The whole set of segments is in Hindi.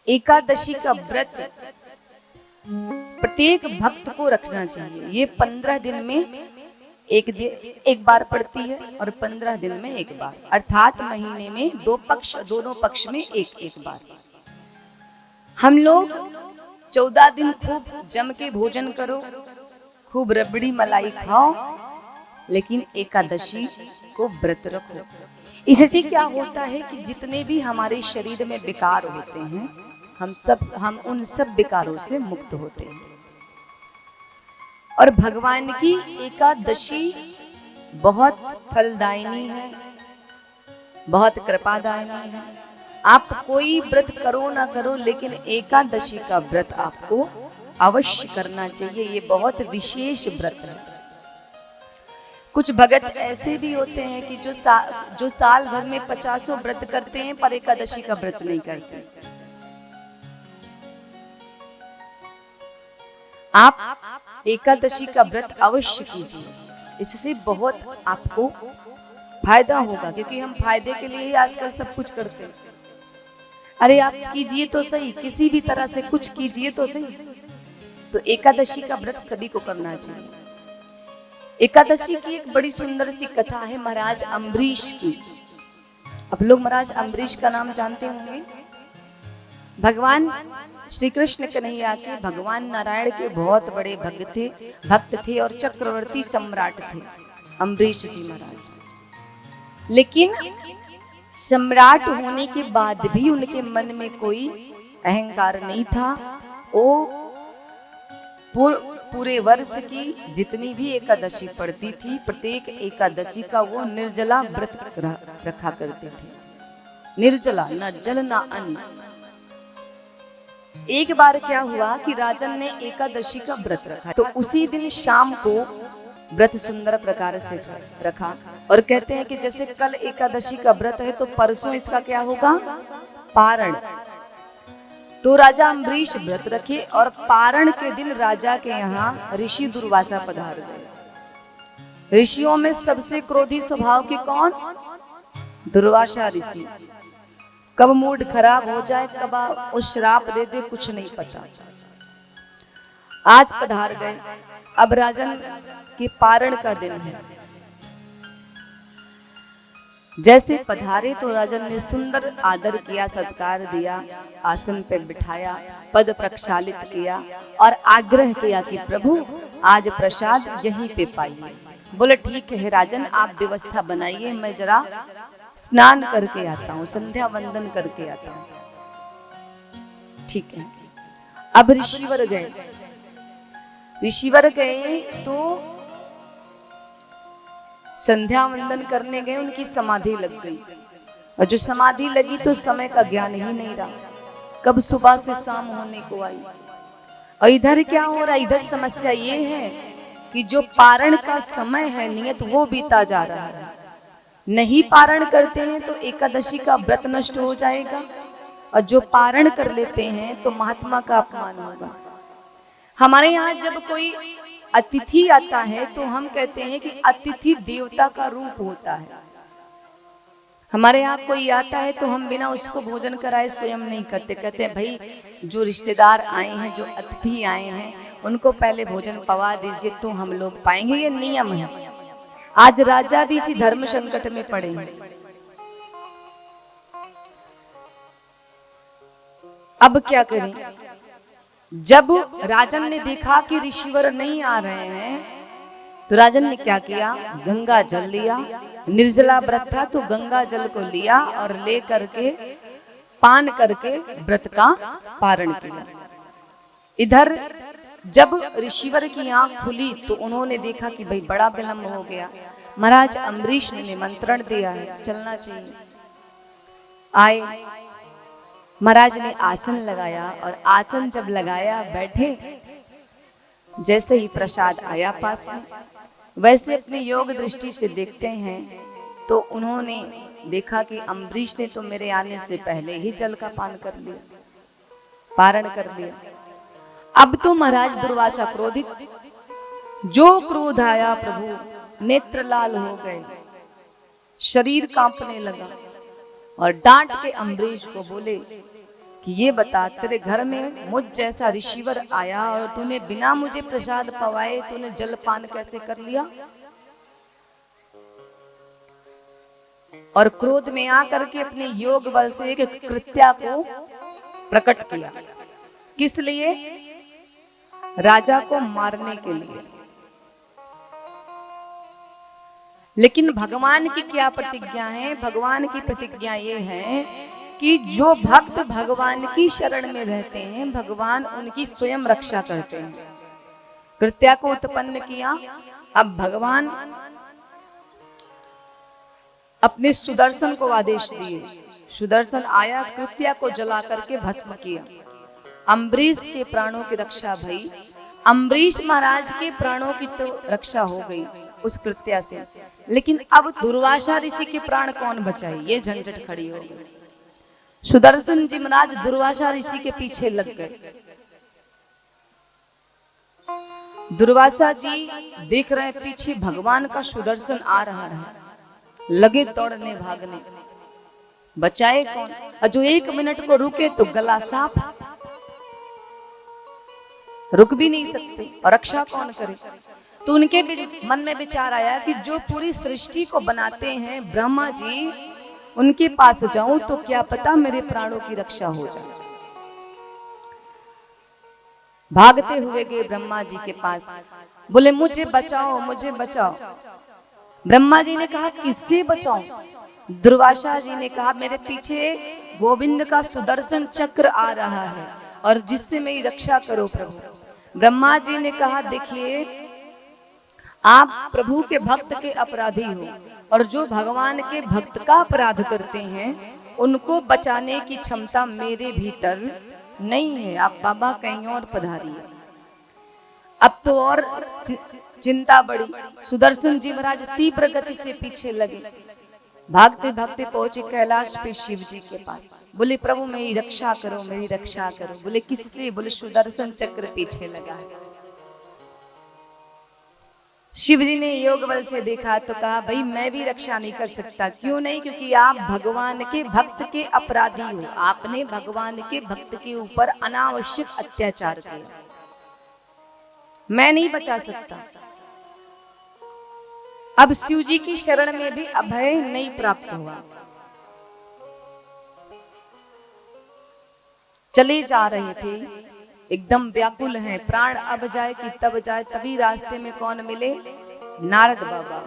एकादशी का व्रत प्रत्येक भक्त को रखना चाहिए। ये 15 दिन में एक बार पड़ती है और 15 दिन में एक बार, अर्थात महीने में दोनों पक्ष में एक बार। हम लोग 14 दिन खूब जम के भोजन करो, खूब रबड़ी मलाई खाओ, लेकिन एकादशी को व्रत रखो। इससे क्या होता है कि जितने भी हमारे शरीर में विकार होते हैं, हम उन सब विकारों से मुक्त होते हैं। और भगवान की एकादशी बहुत फलदायिनी है, बहुत कृपादायिनी है। आप कोई व्रत करो ना करो, लेकिन एकादशी का व्रत आपको अवश्य करना चाहिए। ये बहुत विशेष व्रत है। कुछ भगत ऐसे भी होते हैं कि जो साल भर में 50 व्रत करते हैं पर एकादशी का व्रत नहीं करते। आप एकादशी का व्रत अवश्य कीजिए, इससे बहुत आपको फायदा होगा, क्योंकि हम फायदे के लिए ही आजकल सब कुछ करते हैं। अरे आप कीजिए तो सही, किसी भी तरह से कुछ कीजिए तो सही। तो एकादशी का व्रत सभी को करना चाहिए। एकादशी की एक बड़ी सुंदर सी कथा है महाराज अम्बरीश की। आप लोग महाराज अम्बरीश का नाम जानते होंगे। भगवान श्री कृष्ण कन्हैया के, भगवान नारायण के बहुत बड़े भक्त थे और चक्रवर्ती सम्राट थे अम्बरीश जी महाराज। लेकिन सम्राट होने के बाद भी उनके मन में कोई अहंकार नहीं था। वो पूरे वर्ष की जितनी भी एकादशी पड़ती थी, प्रत्येक एकादशी का वो निर्जला व्रत रखा करते थे। निर्जला, ना जल ना अन्न। एक बार क्या हुआ कि राजन ने एकादशी का व्रत रखा, तो उसी दिन शाम को व्रत सुंदर प्रकार से रखा। और कहते हैं कि जैसे कल एकादशी का व्रत है तो परसों इसका क्या होगा, पारण। तो राजा अम्बरीश व्रत रखे और पारण के दिन राजा के यहाँ ऋषि दुर्वासा पधार गए। ऋषियों में सबसे क्रोधी स्वभाव के कौन? दुर्वासा ऋषि। कब मूड खराब हो जाए, कब वो श्राप दे दे, कुछ नहीं पता। आज पधार गए। अब राजन के पारण का दिन है। जैसे पधारे तो राजन ने सुंदर आदर किया, सत्कार दिया, आसन पे बिठाया, पद प्रक्षालित किया और आग्रह किया कि प्रभु आज प्रसाद यहीं पे पाइए। बोले ठीक है राजन, आप व्यवस्था बनाइए, मैं जरा स्नान करके आता हूँ, संध्या वंदन करके आता हूँ। ठीक है। अब ऋषिवर गए तो संध्या वंदन करने गए, उनकी समाधि लग गई। और जो समाधि लगी तो समय का ज्ञान ही नहीं रहा, कब सुबह से शाम होने को आई। और इधर क्या हो रहा, इधर समस्या ये है कि जो पारण का समय है नियत, वो बीता जा रहा है। नहीं पारण करते हैं तो एकादशी का व्रत नष्ट हो जाएगा, और जो पारण कर लेते हैं तो महात्मा का अपमान होगा। हमारे यहाँ जब कोई अतिथि आता है तो हम कहते हैं कि अतिथि देवता का रूप होता है। हमारे यहाँ कोई आता है तो हम बिना उसको भोजन कराए स्वयं नहीं करते। कहते हैं भाई जो रिश्तेदार आए हैं, जो अतिथि आए हैं, उनको पहले भोजन पवा दीजिए तो हम लोग पाएंगे। ये नियम है। आज राजा भी इसी धर्म संकट में पड़े हैं। अब क्या करें? जब राजन ने देखा कि ऋषिवर नहीं आ रहे हैं तो राजन ने क्या किया, गंगा जल लिया। निर्जला व्रत था तो गंगा जल को लिया और ले करके पान करके व्रत का पारण किया। इधर जब ऋषिवर की आंख खुली तो उन्होंने देखा कि भाई बड़ा विलंब हो गया। महाराज अम्बरीश ने निमंत्रण दिया है, चलना चाहिए। आए, महाराज ने आसन लगाया और आसन जब लगाया बैठे, जैसे ही प्रसाद आया पास में, वैसे अपनी योग दृष्टि से देखते हैं तो उन्होंने देखा कि अम्बरीश ने तो मेरे आने से पहले ही जल का पान कर लिया, पारण कर लिया। अब तो महाराज दुर्वासा क्रोधित, जो क्रोध आया प्रभु नेत्र लाल हो गए, शरीर कांपने लगा और डांट के अम्बरीश को बोले कि ये बता, तेरे घर में मुझ जैसा ऋषिवर आया और तूने बिना मुझे प्रसाद पवाए तूने जलपान कैसे कर लिया? और क्रोध में आकर के अपने योग बल से एक कृत्या को प्रकट किया। किस लिए? राजा को मारने के लिए। लेकिन भगवान की क्या प्रतिज्ञा है? भगवान की प्रतिज्ञा ये है कि जो भक्त भगवान की शरण में रहते हैं भगवान उनकी स्वयं रक्षा करते हैं। कृत्या को उत्पन्न किया। अब भगवान अपने सुदर्शन को आदेश दिए। सुदर्शन आया, कृत्या को जला करके भस्म किया। अम्बरीश के प्राणों की रक्षा भई। अम्बरीश महाराज के प्राणों की तो रक्षा हो गई उस कृत्या से, लेकिन अब दुर्वासा ऋषि के प्राण कौन बचाए? ये झंझट खड़ी हो गई। सुदर्शन जी महाराज दुर्वासा ऋषि के पीछे लग गए। दुर्वासा जी देख रहे पीछे भगवान का सुदर्शन आ रहा है, लगे दौड़ने भागने। बचाए कौन? और जो 1 मिनट को रुके तो गला साफ, रुक भी नहीं सकते, और रक्षा कौन करे? तो उनके मन में विचार आया कि जो पूरी सृष्टि को बनाते हैं ब्रह्मा जी, उनके पास जाऊं तो क्या पता मेरे प्राणों की रक्षा हो जाए। भागते हुए गए ब्रह्मा जी के पास, बोले मुझे बचाओ, मुझे बचाओ। ब्रह्मा जी ने कहा किससे बचाऊं? दुर्वासा जी ने कहा मेरे पीछे गोविंद का सुदर्शन चक्र आ रहा है और जिससे मेरी रक्षा करो प्रभु। ब्रह्मा जी ने कहा देखिए, आप प्रभु के भक्त के अपराधी हो, और जो भगवान के भक्त का अपराध करते हैं उनको बचाने की क्षमता मेरे भीतर नहीं है। आप बाबा कहीं और पधारिए। अब तो और चिंता बढ़ी। सुदर्शन जी महाराज तीव्र गति से पीछे लगे। भागते भागते पहुंचे कैलाश पे शिव जी के पास। बोले प्रभु मेरी रक्षा करो, मेरी रक्षा करो। बोले किससे? बोले सुदर्शन चक्र पीछे लगा है। शिव जी ने योग बल से देखा तो कहा भाई मैं भी रक्षा नहीं कर सकता। क्यों नहीं? क्योंकि आप भगवान के भक्त के अपराधी हो। आपने भगवान के भक्त के ऊपर अनावश्यक अत्याचार किया, मैं नहीं बचा सकता। अब शिव जी की शरण में भी अभय नहीं प्राप्त हुआ। चले जा रहे थे, एकदम व्याकुल हैं, प्राण अब जाए कि तब जाए। तभी रास्ते में कौन मिले? नारद बाबा।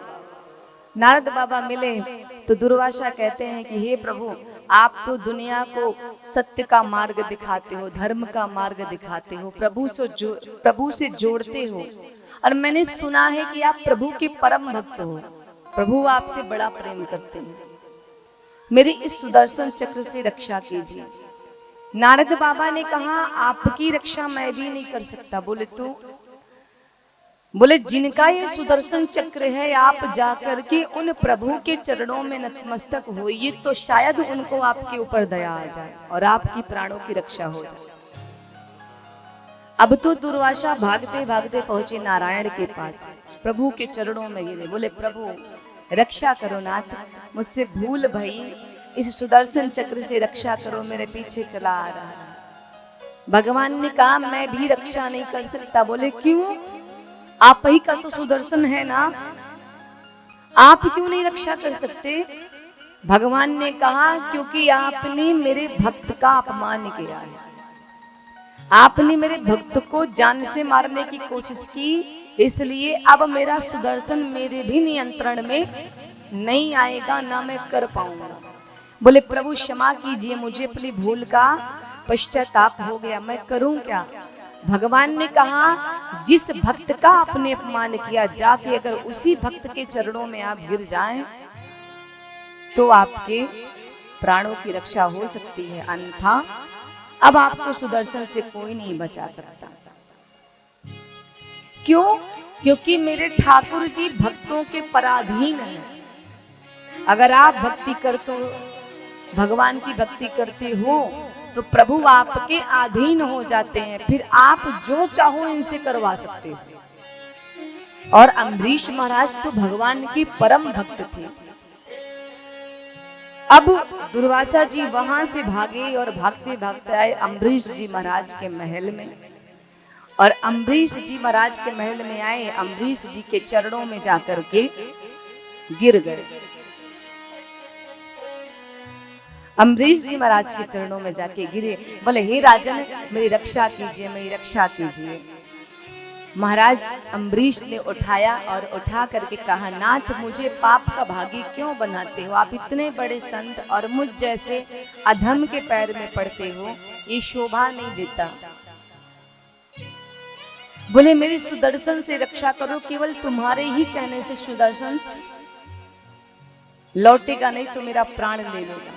नारद बाबा मिले तो दुर्वासा कहते हैं कि हे प्रभु, आप तो दुनिया को सत्य का मार्ग दिखाते हो, धर्म का मार्ग दिखाते हो, प्रभु से जोड़ते हो, और मैंने सुना है कि आप प्रभु के परम भक्त हो, प्रभु आपसे बड़ा प्रेम करते हैं, मेरे इस सुदर्शन चक्र से रक्षा कीजिए। नारद बाबा ने कहा आपकी रक्षा मैं भी नहीं कर सकता। बोले तो? बोले जिनका ये सुदर्शन चक्र है आप जाकर के उन प्रभु के चरणों में नतमस्तक होइए तो शायद उनको आपके ऊपर दया आ जाए और आपकी प्राणों की रक्षा हो जाए। अब तो दुर्वासा भागते भागते पहुंचे नारायण के पास, प्रभु के चरणों में गिरे। बोले प्रभु रक्षा करो नाथ, मुझसे भूल भई, इस सुदर्शन चक्र से रक्षा करो, मेरे पीछे चला आ रहा है। भगवान ने कहा मैं भी रक्षा नहीं कर सकता। बोले क्यों? आप ही का तो सुदर्शन है ना, आप क्यों नहीं रक्षा कर सकते? भगवान ने कहा क्योंकि आपने मेरे भक्त का अपमान किया है, आपने मेरे भक्त को जान से मारने की कोशिश की, इसलिए अब मेरा सुदर्शन मेरे भी नियंत्रण में नहीं आएगा, ना मैं कर पाऊंगा। बोले प्रभु क्षमा कीजिए, मुझे अपनी भूल का पश्चाताप हो गया, मैं करूं क्या? भगवान ने कहा जिस भक्त का आपने अपमान किया, जाके अगर उसी भक्त के चरणों में आप गिर जाएं तो आपके प्राणों की रक्षा हो सकती है, अन्यथा अब आपको सुदर्शन से कोई नहीं बचा सकता। क्यों? क्योंकि मेरे ठाकुर जी भक्तों के पराधीन हैं। अगर आप भक्ति करते हो, भगवान की भक्ति करते हो तो प्रभु आपके अधीन हो जाते हैं, फिर आप जो चाहो इनसे करवा सकते हो। और अम्बरीश महाराज तो भगवान के परम भक्त थे। अब दुर्वासा जी वहां से भागे और भागते भागते आए अम्बरीश जी महाराज के महल में। और अम्बरीश जी महाराज के महल में आए, अम्बरीश जी के चरणों में जाकर के गिर गए। अम्बरीश जी महाराज के चरणों में जाके गिरे, बोले हे राजन मेरी रक्षा कीजिए, मेरी रक्षा कीजिए। महाराज अम्बरीश ने उठाया और उठा करके कहा, नाथ मुझे पाप का भागी क्यों बनाते हो? आप इतने बड़े संत और मुझ जैसे अधम के पैर में पड़ते हो, ये शोभा नहीं देता। बोले मेरी सुदर्शन से रक्षा करो, केवल तुम्हारे ही कहने से सुदर्शन लौटेगा नहीं तो मेरा प्राण ले लेगा।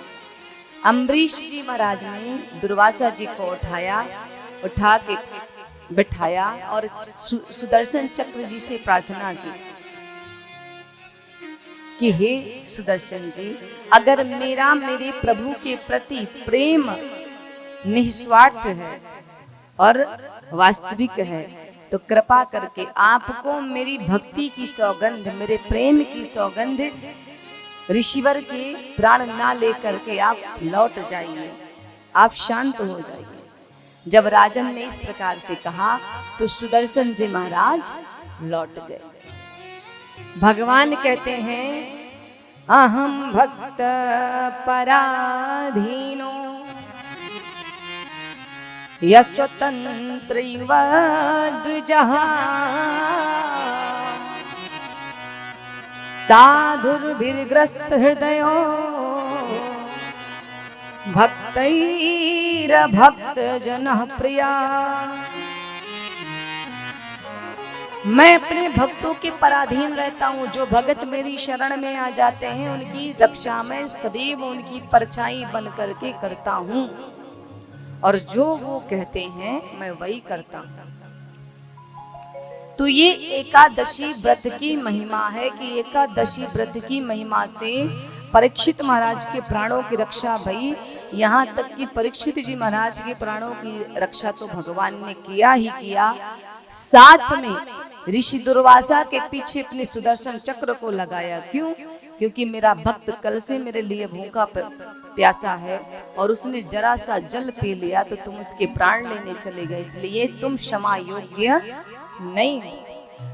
अम्बरीश जी महाराज ने दुर्वासा जी को उठाया, उठा के बिठाया और सुदर्शन चक्र जी से प्रार्थना की कि हे सुदर्शन जी, अगर मेरा मेरे प्रभु के प्रति प्रेम निस्वार्थ है और वास्तविक है तो कृपा करके आपको मेरी भक्ति की सौगंध, मेरे प्रेम की सौगंध ऋषिवर के प्राण ना लेकर के आप लौट जाइए, आप शांत हो जाइए। जब राजन ने इस प्रकार से कहा तो सुदर्शन जी महाराज लौट गए। भगवान कहते हैं अहम भक्त पराधीनो यस्वतंत्र द्विजहा साधुर्भिर्ग्रस्त हृदयो भक्तैर भक्त जनः प्रिया। मैं अपने भक्तों के पराधीन रहता हूँ। जो भगत मेरी शरण में आ जाते हैं उनकी रक्षा में सदैव उनकी परछाई बन करके करता हूँ और जो वो कहते हैं मैं वही करता हूँ। तो ये एकादशी व्रत की महिमा है कि एकादशी व्रत की महिमा से परीक्षित महाराज के प्राणों की रक्षा भई। यहाँ तक कि परीक्षित जी महाराज के प्राणों की रक्षा तो भगवान ने किया ही किया, साथ में ऋषि दुर्वासा के पीछे अपने सुदर्शन चक्र को लगाया। क्यों? क्योंकि मेरा भक्त कल से मेरे लिए भूखा प्यासा है और उसने जरा सा जल पी लिया तो तुम उसके प्राण लेने चले गए, इसलिए तुम क्षमा योग्य नहीं हो।